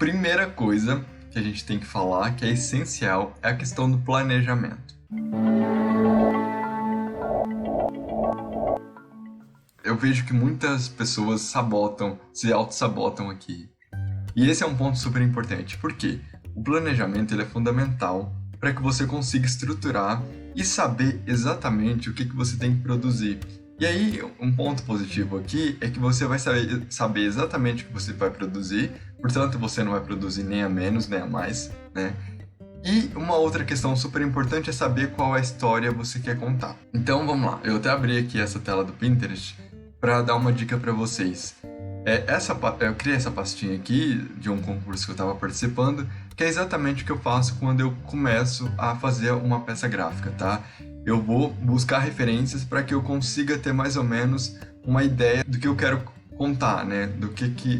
primeira coisa que a gente tem que falar, que é essencial, é a questão do planejamento. Eu vejo que muitas pessoas se auto-sabotam aqui. E esse é um ponto super importante. Por quê? O planejamento ele é fundamental para que você consiga estruturar e saber exatamente o que você tem que produzir. E aí, um ponto positivo aqui é que você vai saber exatamente o que você vai produzir, portanto, você não vai produzir nem a menos, nem a mais, né? E uma outra questão super importante é saber qual a história você quer contar. Então, vamos lá. Eu até abri aqui essa tela do Pinterest para dar uma dica para vocês. Eu criei essa pastinha aqui de um concurso que eu estava participando, que é exatamente o que eu faço quando eu começo a fazer uma peça gráfica, tá? Eu vou buscar referências para que eu consiga ter mais ou menos uma ideia do que eu quero contar, né?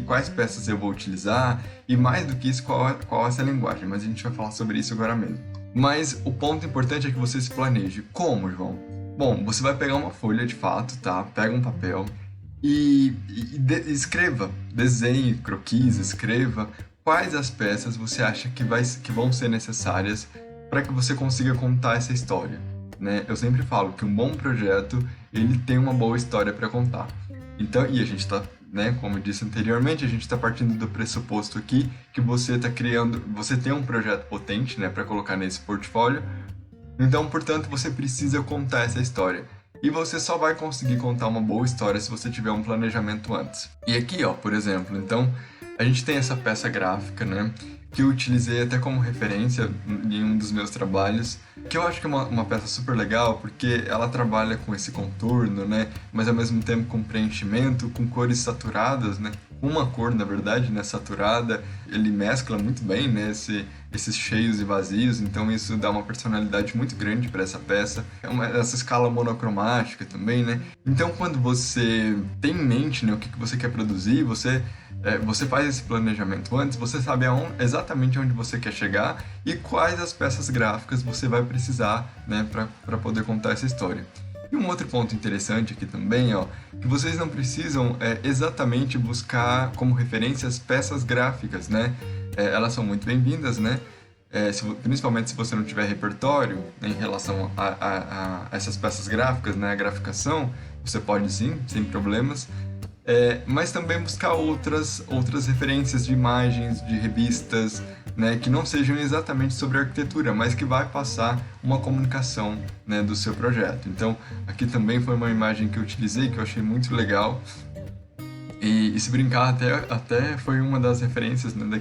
Quais peças eu vou utilizar e mais do que isso, qual é essa linguagem. Mas a gente vai falar sobre isso agora mesmo. Mas o ponto importante é que você se planeje. Como, João? Bom, você vai pegar uma folha de fato, tá? Pega um papel e escreva, desenhe, croquis, escreva quais as peças você acha que vão ser necessárias para que você consiga contar essa história, né? Eu sempre falo que um bom projeto, ele tem uma boa história para contar. Então, e a gente está, né, como eu disse anteriormente, a gente está partindo do pressuposto aqui que você tem um projeto potente, né, para colocar nesse portfólio. Então, portanto, você precisa contar essa história. E você só vai conseguir contar uma boa história se você tiver um planejamento antes. E aqui, ó, por exemplo, então, a gente tem essa peça gráfica, né, que eu utilizei até como referência em um dos meus trabalhos, que eu acho que é uma peça super legal, porque ela trabalha com esse contorno, né, mas ao mesmo tempo com preenchimento, com cores saturadas, né, uma cor, na verdade, né, saturada, ele mescla muito bem, né, esses cheios e vazios, então isso dá uma personalidade muito grande para essa peça. Essa escala monocromática também, né? Então, quando você tem em mente, né, o que você quer produzir, você faz esse planejamento antes, você sabe exatamente onde você quer chegar e quais as peças gráficas você vai precisar, né, para poder contar essa história. E um outro ponto interessante aqui também, ó, que vocês não precisam exatamente buscar como referência as peças gráficas, né? Elas são muito bem-vindas, né? Principalmente se você não tiver repertório, né, em relação a essas peças gráficas, né? A graficação, você pode sim, sem problemas. Mas também buscar outras referências de imagens, de revistas, né, que não sejam exatamente sobre arquitetura, mas que vai passar uma comunicação, né, do seu projeto. Então, aqui também foi uma imagem que eu utilizei, que eu achei muito legal. E se brincar, até foi uma das referências, né,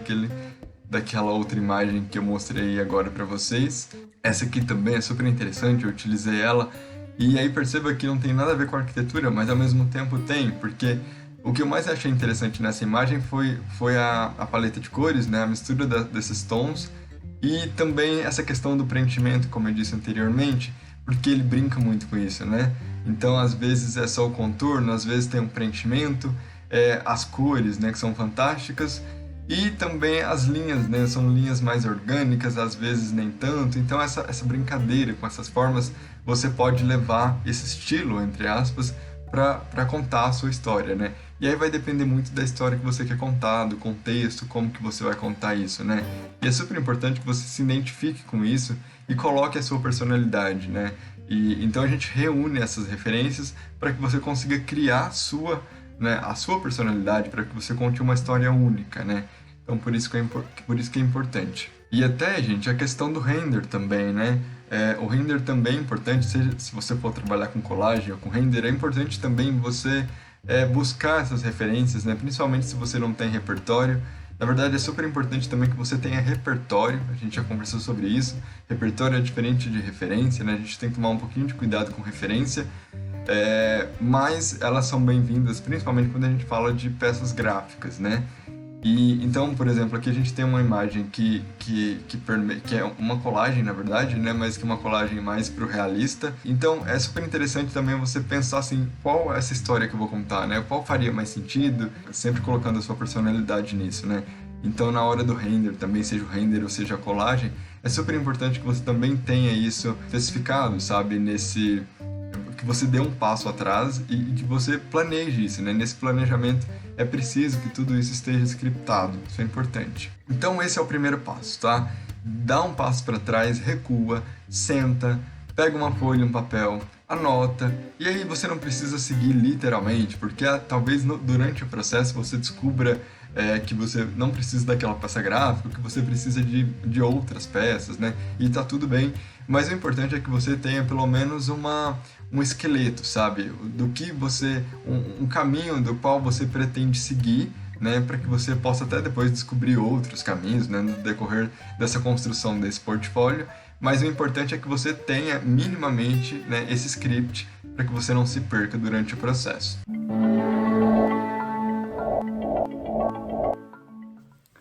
daquela outra imagem que eu mostrei agora para vocês. Essa aqui também é super interessante, eu utilizei ela. E aí perceba que não tem nada a ver com arquitetura, mas ao mesmo tempo tem, porque o que eu mais achei interessante nessa imagem foi a paleta de cores, né, a mistura desses tons, e também essa questão do preenchimento, como eu disse anteriormente, porque ele brinca muito com isso, né? Então, às vezes é só o contorno, às vezes tem um preenchimento, as cores, né, que são fantásticas, e também as linhas, né, são linhas mais orgânicas, às vezes nem tanto. Então essa brincadeira com essas formas, você pode levar esse estilo, entre aspas, para contar a sua história, né? E aí vai depender muito da história que você quer contar, do contexto, como que você vai contar isso, né? E é super importante que você se identifique com isso e coloque a sua personalidade, né? E então a gente reúne essas referências para que você consiga criar a sua personalidade, para que você conte uma história única, né? Então por isso que é importante. E até, gente, a questão do render também, né? O render também é importante, se você for trabalhar com colagem ou com render, é importante também você buscar essas referências, né? Principalmente se você não tem repertório. Na verdade, é super importante também que você tenha repertório, a gente já conversou sobre isso. Repertório é diferente de referência, né? A gente tem que tomar um pouquinho de cuidado com referência, mas elas são bem-vindas, principalmente quando a gente fala de peças gráficas, né? E então, por exemplo, aqui a gente tem uma imagem que é uma colagem, na verdade, né? Mas que é uma colagem mais pro realista. Então, é super interessante também você pensar assim, qual é essa história que eu vou contar, né? Qual faria mais sentido, sempre colocando a sua personalidade nisso, né? Então, na hora do render, também seja o render ou seja a colagem, é super importante que você também tenha isso especificado, sabe? que você dê um passo atrás e que você planeje isso, né? Nesse planejamento é preciso que tudo isso esteja scriptado, isso é importante. Então esse é o primeiro passo, tá? Dá um passo para trás, recua, senta, pega uma folha, um papel, anota, e aí você não precisa seguir literalmente, porque talvez durante o processo você descubra que você não precisa daquela peça gráfica, que você precisa de outras peças, né? E tá tudo bem, mas o importante é que você tenha pelo menos um esqueleto, sabe? Do que você, um caminho do qual você pretende seguir, né? Para que você possa até depois descobrir outros caminhos, né? No decorrer dessa construção desse portfólio, mas o importante é que você tenha minimamente, né, esse script para que você não se perca durante o processo.